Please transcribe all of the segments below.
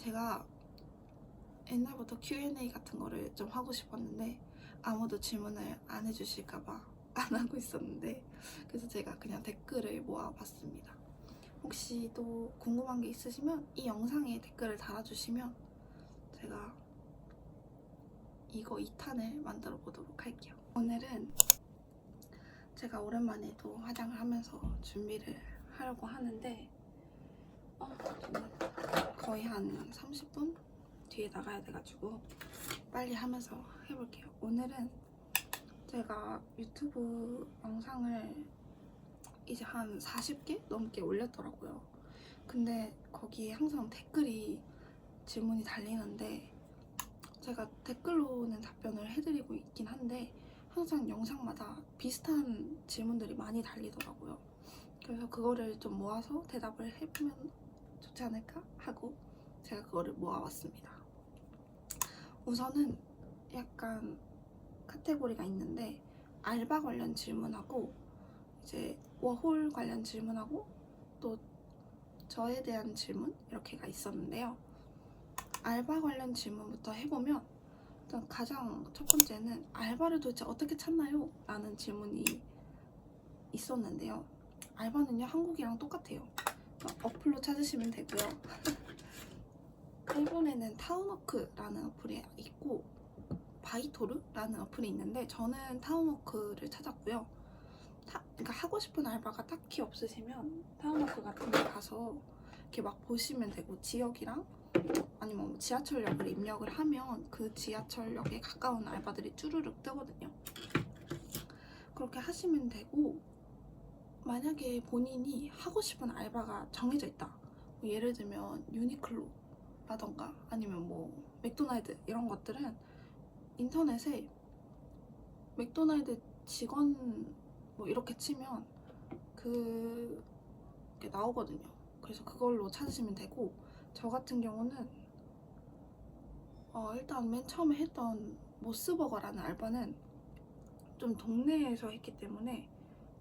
제가 옛날부터 Q&A 같은 거를 좀 하고 싶었는데 아무도 질문을 안 해주실까봐 안 하고 있었는데, 그래서 제가 그냥 댓글을 모아봤습니다. 혹시 또 궁금한 게 있으시면 이 영상에 댓글을 달아주시면 제가 이거 2탄을 만들어 보도록 할게요. 오늘은 제가 오랜만에 또 화장을 하면서 준비를 하려고 하는데 정말 거의 한 30분 뒤에 나가야 돼가지고 빨리 하면서 해볼게요. 오늘은 제가 유튜브 영상을 이제 한 40개 넘게 올렸더라고요. 근데 거기에 항상 댓글이 질문이 달리는데 제가 댓글로는 답변을 해드리고 있긴 한데 항상 영상마다 비슷한 질문들이 많이 달리더라고요. 그래서 그거를 좀 모아서 대답을 해보면 좋지 않을까 하고 제가 그거를 모아왔습니다. 우선은 약간 카테고리가 있는데 알바 관련 질문하고 이제 워홀 관련 질문하고 또 저에 대한 질문 이렇게가 있었는데요. 알바 관련 질문부터 해보면 일단 가장 첫 번째는 알바를 도대체 어떻게 찾나요? 라는 질문이 있었는데요. 알바는요 한국이랑 똑같아요. 그러니까 어플로 찾으시면 되고요. 일본에는 타운워크라는 어플이 있고 바이토르라는 어플이 있는데 저는 타운워크를 찾았고요. 그러니까 하고 싶은 알바가 딱히 없으시면 타운워크 같은 데 가서 이렇게 막 보시면 되고, 지역이랑 아니면 뭐 지하철역을 입력을 하면 그 지하철역에 가까운 알바들이 쭈르륵 뜨거든요. 그렇게 하시면 되고, 만약에 본인이 하고 싶은 알바가 정해져 있다, 뭐 예를 들면 유니클로라던가 아니면 뭐 맥도날드 이런 것들은 인터넷에 맥도날드 직원 뭐 이렇게 치면 그게 나오거든요. 그래서 그걸로 찾으시면 되고, 저 같은 경우는 일단 맨 처음에 했던 모스버거라는 알바는 좀 동네에서 했기 때문에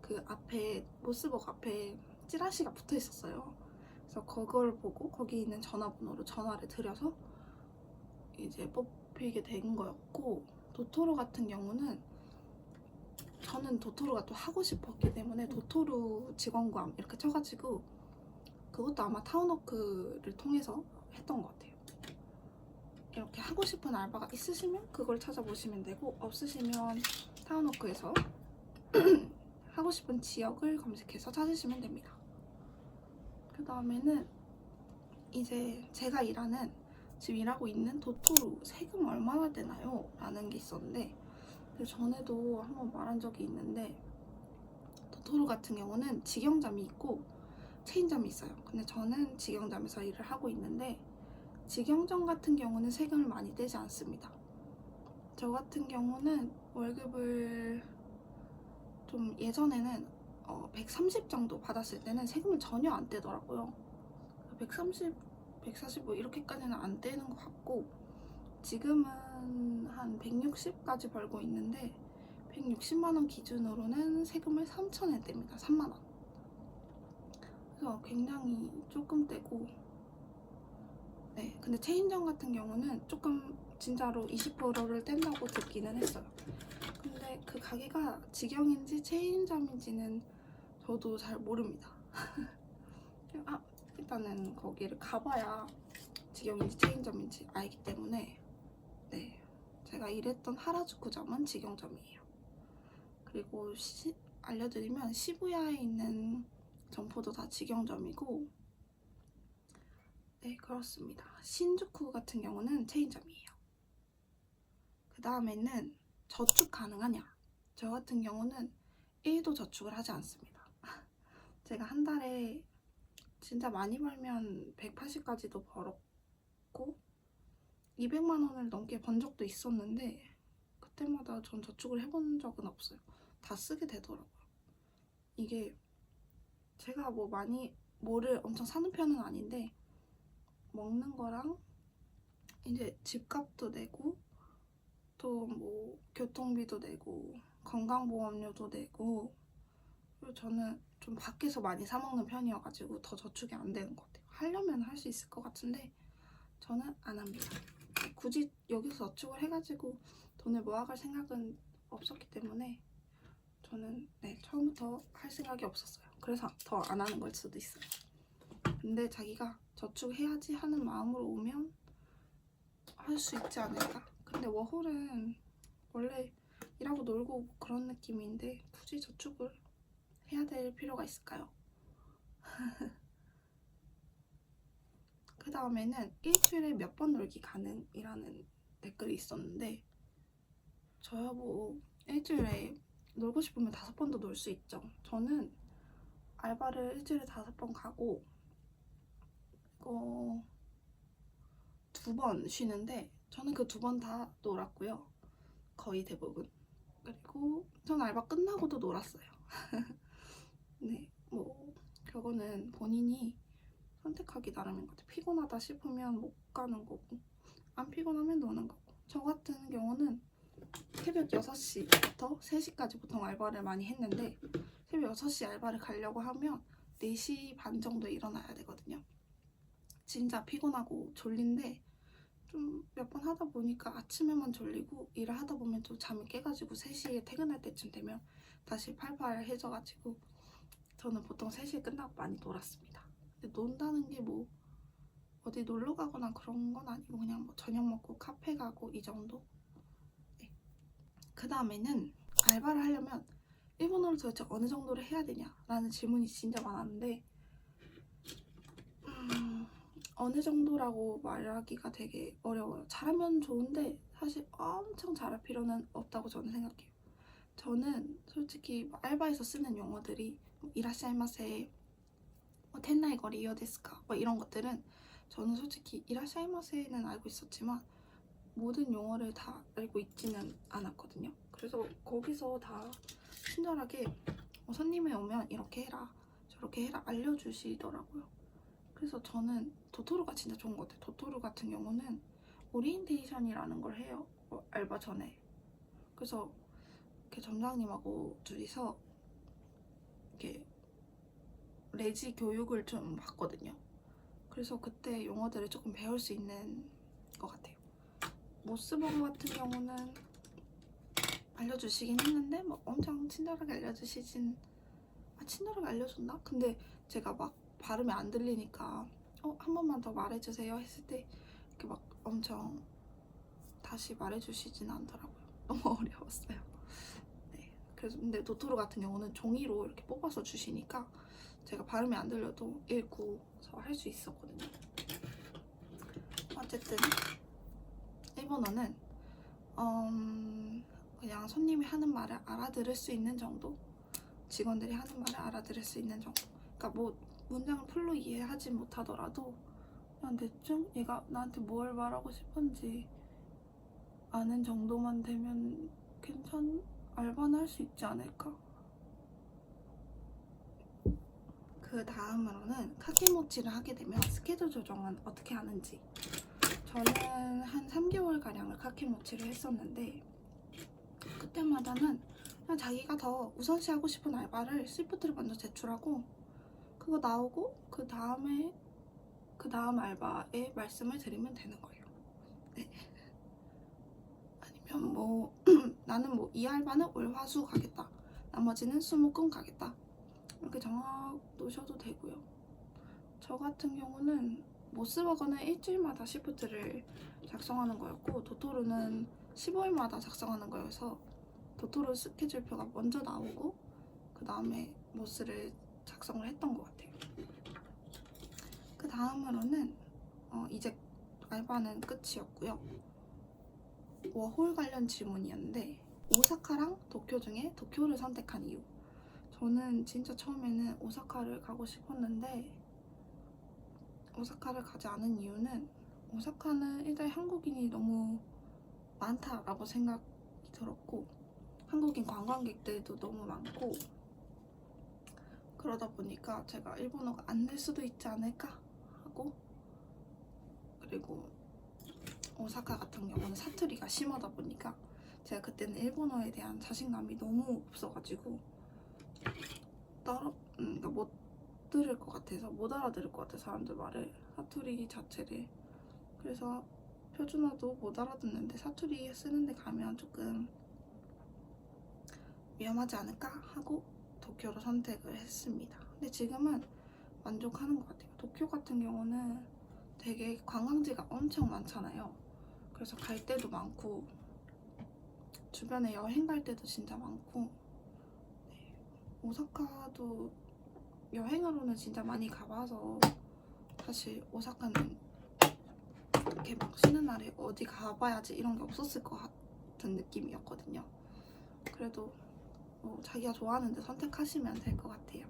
그 앞에 모스버거 앞에 찌라시가 붙어 있었어요. 그래서 그걸 보고 거기 있는 전화번호로 전화를 드려서 이제 뽑히게 된 거였고, 도토로 같은 경우는 저는 도토로가 또 하고 싶었기 때문에 도토로 직원구함 이렇게 쳐가지고 그것도 아마 타운워크를 통해서 했던 것 같아요. 이렇게 하고 싶은 알바가 있으시면 그걸 찾아보시면 되고, 없으시면 타운워크에서 하고 싶은 지역을 검색해서 찾으시면 됩니다. 그 다음에는 이제 제가 지금 일하고 있는 도토루 세금 얼마나 되나요? 라는 게 있었는데, 전에도 한번 말한 적이 있는데 도토루 같은 경우는 직영점이 있고 체인점이 있어요. 근데 저는 직영점에서 일을 하고 있는데 직영점 같은 경우는 세금을 많이 떼지 않습니다. 저 같은 경우는 월급을 좀 예전에는 130 정도 받았을 때는 세금을 전혀 안 떼더라고요. 130, 140 뭐 이렇게까지는 안 떼는 것 같고, 지금은 한 160까지 벌고 있는데 160만원 기준으로는 세금을 3,000에 뗍니다. 3만원. 그래서 굉장히 조금 떼고, 네, 근데 체인점 같은 경우는 조금 진짜로 20%를 뗀다고 듣기는 했어요. 근데 그 가게가 직영인지 체인점인지는 저도 잘 모릅니다. 일단은 거기를 가봐야 직영인지 체인점인지 알기 때문에, 네, 제가 일했던 하라주쿠점은 직영점이에요. 그리고 알려드리면 시부야에 있는 점포도 다 직영점이고, 네, 그렇습니다. 신주쿠 같은 경우는 체인점이에요. 그 다음에는 저축 가능하냐? 저 같은 경우는 1도 저축을 하지 않습니다. 제가 한 달에 진짜 많이 벌면 180까지도 벌었고 200만 원을 넘게 번 적도 있었는데 그때마다 전 저축을 해본 적은 없어요. 다 쓰게 되더라고요. 이게 제가 뭐 많이 뭐를 엄청 사는 편은 아닌데 먹는 거랑 이제 집값도 내고 또 뭐 교통비도 내고 건강보험료도 내고, 그리고 저는 좀 밖에서 많이 사 먹는 편이어가지고 더 저축이 안 되는 것 같아요. 하려면 할 수 있을 것 같은데 저는 안 합니다. 굳이 여기서 저축을 해가지고 돈을 모아갈 생각은 없었기 때문에 저는 처음부터 할 생각이 없었어요. 그래서 더 안 하는 걸 수도 있어요. 근데 자기가 저축해야지 하는 마음으로 오면 할 수 있지 않을까? 근데 워홀은 원래 일하고 놀고 그런 느낌인데 굳이 저축을 해야 될 필요가 있을까요? 그 다음에는 일주일에 몇 번 놀기 가능이라는 댓글이 있었는데 저야 뭐 일주일에 놀고 싶으면 5번도 놀 수 있죠. 저는 알바를 일주일에 5번 가고 2번 쉬는데 저는 그 2번 다 놀았고요. 거의 대부분. 그리고 전 알바 끝나고도 놀았어요. 네, 뭐 그거는 본인이 선택하기 나름인 것 같아요. 피곤하다 싶으면 못 가는 거고 안 피곤하면 노는 거고. 저 같은 경우는 새벽 6시부터 3시까지 보통 알바를 많이 했는데 새벽 6시 알바를 가려고 하면 4시 반 정도에 일어나야 되거든요. 진짜 피곤하고 졸린데 좀 몇 번 하다 보니까 아침에만 졸리고 일을 하다 보면 또 잠이 깨가지고 3시에 퇴근할 때쯤 되면 다시 팔팔해져가지고 저는 보통 3시에 끝나고 많이 놀았습니다. 근데 논다는 게 뭐 어디 놀러 가거나 그런 건 아니고 그냥 뭐 저녁 먹고 카페 가고 이 정도? 네. 그 다음에는 알바를 하려면 일본어를 도대체 어느 정도를 해야 되냐라는 질문이 진짜 많았는데 어느 정도라고 말하기가 되게 어려워요. 잘하면 좋은데 사실 엄청 잘할 필요는 없다고 저는 생각해요. 저는 솔직히 알바에서 쓰는 용어들이 이라샤이마세, 텐나이 거리 이어 데스까 이런 것들은 저는 솔직히 이라샤이마세는 알고 있었지만 모든 용어를 다 알고 있지는 않았거든요. 그래서 거기서 다 친절하게 손님이 오면 이렇게 해라 저렇게 해라 알려주시더라고요. 그래서 저는 도토로가 진짜 좋은 것 같아요. 도토로 같은 경우는 오리엔테이션이라는 걸 해요. 알바 전에. 그래서 이렇게 점장님하고 둘이서 이렇게 레지 교육을 좀 받거든요. 그래서 그때 용어들을 조금 배울 수 있는 것 같아요. 모스버거 같은 경우는 알려주시긴 했는데 뭐 엄청 친절하게 알려주시진 친절하게 알려줬나? 근데 제가 막 발음이 안 들리니까 한 번만 더 말해주세요 했을 때 이렇게 막 엄청 다시 말해주시진 않더라고요. 너무 어려웠어요. 네. 그래서 근데 도토로 같은 경우는 종이로 이렇게 뽑아서 주시니까 제가 발음이 안 들려도 읽고서 할 수 있었거든요. 어쨌든 일본어는 그냥 손님이 하는 말을 알아들을 수 있는 정도, 직원들이 하는 말을 알아들을 수 있는 정도. 그러니까 뭐 문장을 풀로 이해하지 못하더라도 그냥 대충 얘가 나한테 뭘 말하고 싶은지 아는 정도만 되면 알바는 할 수 있지 않을까? 그 다음으로는 카케모치를 하게 되면 스케줄 조정은 어떻게 하는지. 저는 한 3개월가량을 카케모치를 했었는데 그때마다는 그냥 자기가 더 우선시하고 싶은 알바를 시프트를 먼저 제출하고 그거 나오고 그 다음 알바에 말씀을 드리면 되는 거예요. 네. 아니면 뭐 나는 뭐 이 알바는 월, 화, 수 가겠다. 나머지는 수, 목, 금 가겠다. 이렇게 정해 놓으셔도 되고요. 저 같은 경우는 모스버거는 일주일마다 시프트를 작성하는 거였고 도토로는 15일마다 작성하는 거여서 도토로 스케줄표가 먼저 나오고 그 다음에 모스를 작성을 했던 것 같아요. 그 다음으로는 이제 알바는 끝이었고요. 워홀 관련 질문이었는데 오사카랑 도쿄 중에 도쿄를 선택한 이유. 저는 진짜 처음에는 오사카를 가고 싶었는데 오사카를 가지 않은 이유는 오사카는 일단 한국인이 너무 많다라고 생각이 들었고 한국인 관광객들도 너무 많고 그러다 보니까 제가 일본어가 안 될 수도 있지 않을까 하고 그리고 오사카 같은 경우는 사투리가 심하다 보니까 제가 그때는 일본어에 대한 자신감이 너무 없어가지고 그러니까 못 들을 것 같아서 못 알아들을 것 같아 사람들 말을 사투리 자체를 그래서 표준어도 못 알아듣는데 사투리 쓰는데 가면 조금 위험하지 않을까 하고 도쿄로 선택을 했습니다. 근데 지금은 만족하는 것 같아요. 도쿄 같은 경우는 되게 관광지가 엄청 많잖아요. 그래서 갈 데도 많고 주변에 여행 갈 때도 진짜 많고, 네, 오사카도 여행으로는 진짜 많이 가봐서 사실 오사카는 이렇게 막 쉬는 날에 어디 가봐야지 이런 게 없었을 것 같은 느낌이었거든요. 그래도 자기가 좋아하는 데 선택하시면 될 것 같아요.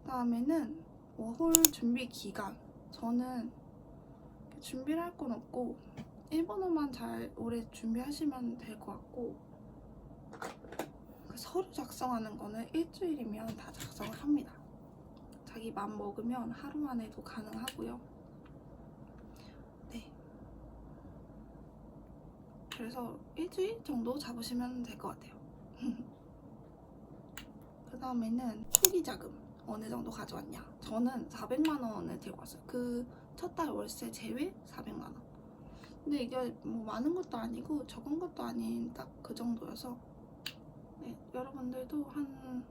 다음에는 워홀 준비 기간. 저는 준비를 할 건 없고 일본어만 잘 오래 준비하시면 될 것 같고, 그 서류 작성하는 거는 일주일이면 다 작성을 합니다. 자기 맘 먹으면 하루 만에도 가능하고요. 네. 그래서 일주일 정도 잡으시면 될 것 같아요. 그 다음에는 초기 자금 어느 정도 가져왔냐. 저는 400만 원을 들고 왔어요. 그 첫 달 월세 제외 400만 원. 근데 이게 뭐 많은 것도 아니고 적은 것도 아닌 딱 그 정도여서, 네, 여러분들도 한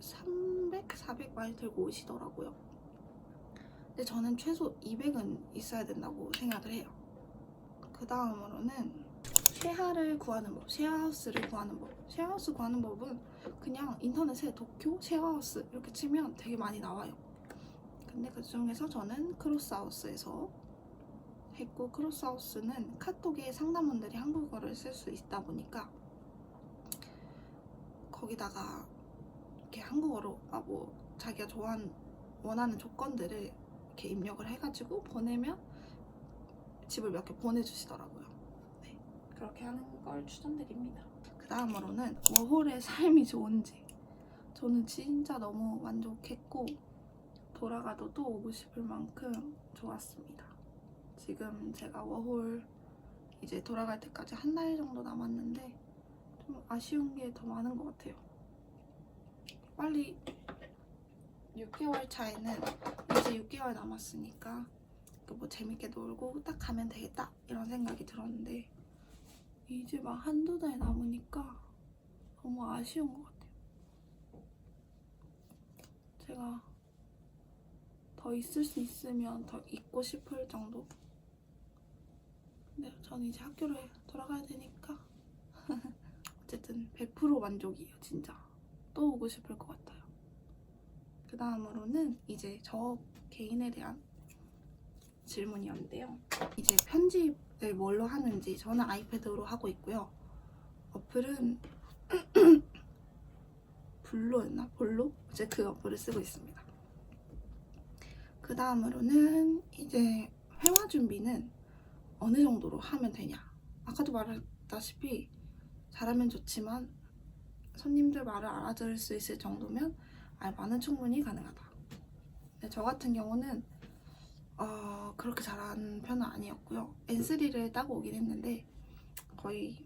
300, 400 많이 들고 오시더라고요. 근데 저는 최소 200은 있어야 된다고 생각을 해요. 그 다음으로는 쉐하를 구하는 법, 쉐어하우스를 구하는 법. 쉐어하우스 구하는 법은 그냥 인터넷에 도쿄 쉐어하우스 이렇게 치면 되게 많이 나와요. 근데 그 중에서 저는 크로스하우스에서 했고, 크로스하우스는 카톡에 상담원들이 한국어를 쓸 수 있다 보니까 거기다가 이렇게 한국어로 뭐 자기가 원하는 조건들을 이렇게 입력을 해가지고 보내면 집을 몇 개 보내주시더라고요. 네, 그렇게 하는 걸 추천드립니다. 그 다음으로는 워홀의 삶이 좋은지. 저는 진짜 너무 만족했고 돌아가도 또 오고 싶을 만큼 좋았습니다. 지금 제가 워홀 이제 돌아갈 때까지 한 달 정도 남았는데 좀 아쉬운 게 더 많은 것 같아요. 빨리 6개월 차에는 이제 6개월 남았으니까 뭐 재밌게 놀고 딱 가면 되겠다 이런 생각이 들었는데 이제 막 한두 달 남으니까 너무 아쉬운 것 같아요. 제가 더 있을 수 있으면 더 있고 싶을 정도. 근데 저는 이제 학교를 돌아가야 되니까 어쨌든 100% 만족이에요. 진짜 또 오고 싶을 것 같아요. 그 다음으로는 이제 저 개인에 대한 질문이었는데요. 이제 편집을 뭘로 하는지. 저는 아이패드로 하고 있고요. 어플은 블로였나? 볼로? 이제 그 어플을 쓰고 있습니다. 그 다음으로는 이제 회화 준비는 어느 정도로 하면 되냐. 아까도 말했다시피 잘하면 좋지만 손님들 말을 알아들을 수 있을 정도면 알바는 충분히 가능하다. 근데 저 같은 경우는 그렇게 잘하는 편은 아니었고요. N3를 따고 오긴 했는데 거의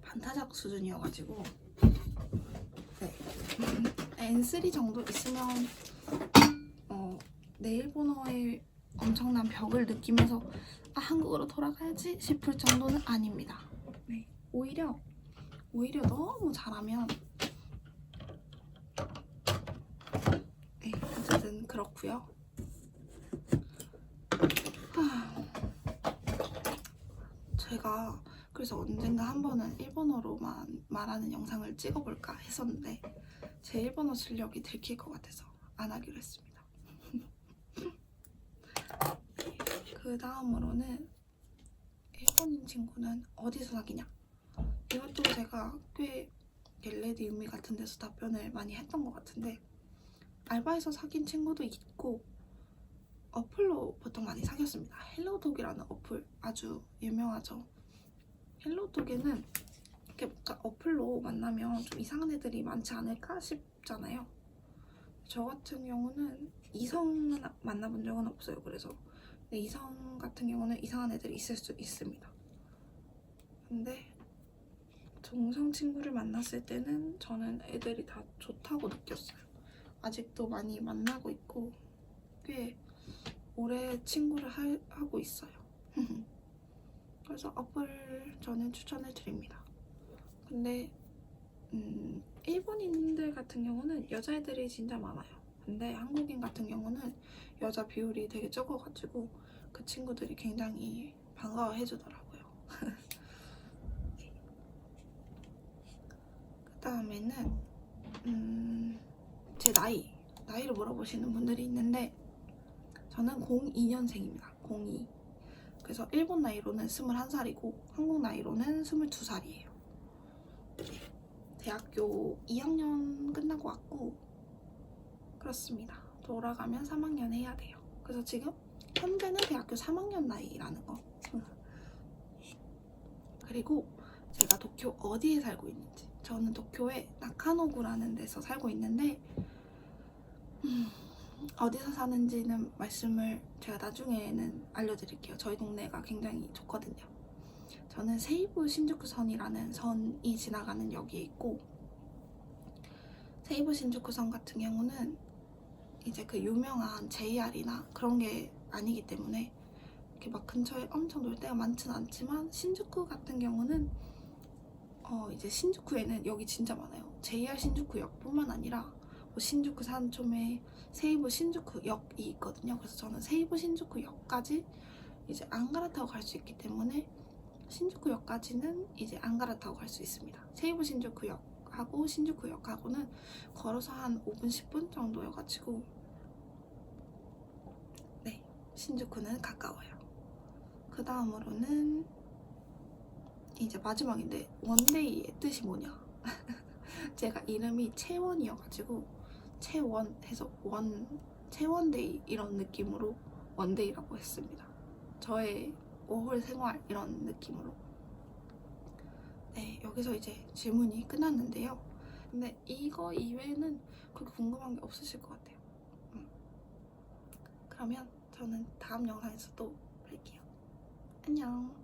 반타작 수준이어가지고, 네. N3 정도 있으면 내 일본어의 엄청난 벽을 느끼면서 한국으로 돌아가야지 싶을 정도는 아닙니다. 네. 오히려 너무 잘하면, 네, 어쨌든 그렇고요. 제가 그래서 언젠가 한 번은 일본어로만 말하는 영상을 찍어볼까 했었는데 제 일본어 실력이 들킬 것 같아서 안 하기로 했습니다. 그 다음으로는 일본인 친구는 어디서 사귀냐. 이것도 제가 꽤 겟레디 유미 같은 데서 답변을 많이 했던 것 같은데, 알바에서 사귄 친구도 있고 어플로 보통 많이 사귀었습니다. 헬로톡이라는 어플 아주 유명하죠. 헬로톡에는 이렇게 뭔가 어플로 만나면 좀 이상한 애들이 많지 않을까 싶잖아요. 저 같은 경우는 이성은 만나본 적은 없어요. 그래서 근데 이성 같은 경우는 이상한 애들이 있을 수 있습니다. 근데 동성 친구를 만났을 때는 저는 애들이 다 좋다고 느꼈어요. 아직도 많이 만나고 있고 꽤 오래 친구를 하고 있어요. 그래서 어플 저는 추천을 드립니다. 근데 일본인들 같은 경우는 여자애들이 진짜 많아요. 근데 한국인 같은 경우는 여자 비율이 되게 적어가지고 그 친구들이 굉장히 반가워해주더라고요. 그 다음에는 제 나이를 물어보시는 분들이 있는데 저는 02년생입니다. 02. 그래서 일본 나이로는 21살이고 한국 나이로는 22살이에요. 대학교 2학년 끝나고 왔고 그렇습니다. 돌아가면 3학년 해야 돼요. 그래서 지금 현재는 대학교 3학년 나이라는 거. 그리고 제가 도쿄 어디에 살고 있는지. 저는 도쿄의 나카노구라는 데서 살고 있는데 어디서 사는지는 말씀을 제가 나중에는 알려드릴게요. 저희 동네가 굉장히 좋거든요. 저는 세이부 신주쿠선이라는 선이 지나가는 역에 있고 세이부 신주쿠선 같은 경우는 이제 그 유명한 JR이나 그런 게 아니기 때문에 이렇게 막 근처에 엄청 놀 데가 많진 않지만 신주쿠 같은 경우는 이제 신주쿠에는 역이 진짜 많아요. JR 신주쿠역뿐만 아니라 뭐 신주쿠 산초메 세이부 신주쿠역이 있거든요. 그래서 저는 세이부 신주쿠역까지 이제 안 갈아타고 갈 수 있기 때문에 신주쿠역까지는 이제 안 갈아타고 갈 수 있습니다. 세이부 신주쿠역하고 신주쿠역하고는 걸어서 한 5분 10분 정도여가지고 네, 신주쿠는 가까워요. 그 다음으로는 이제 마지막인데 원데이의 뜻이 뭐냐. 제가 이름이 채원이어가지고 채원 해서 채원데이 이런 느낌으로 원데이라고 했습니다. 저의 5월 생활 이런 느낌으로. 네, 여기서 이제 질문이 끝났는데요. 근데 이거 이외에는 그렇게 궁금한 게 없으실 것 같아요. 그러면 저는 다음 영상에서 또 뵐게요. 안녕.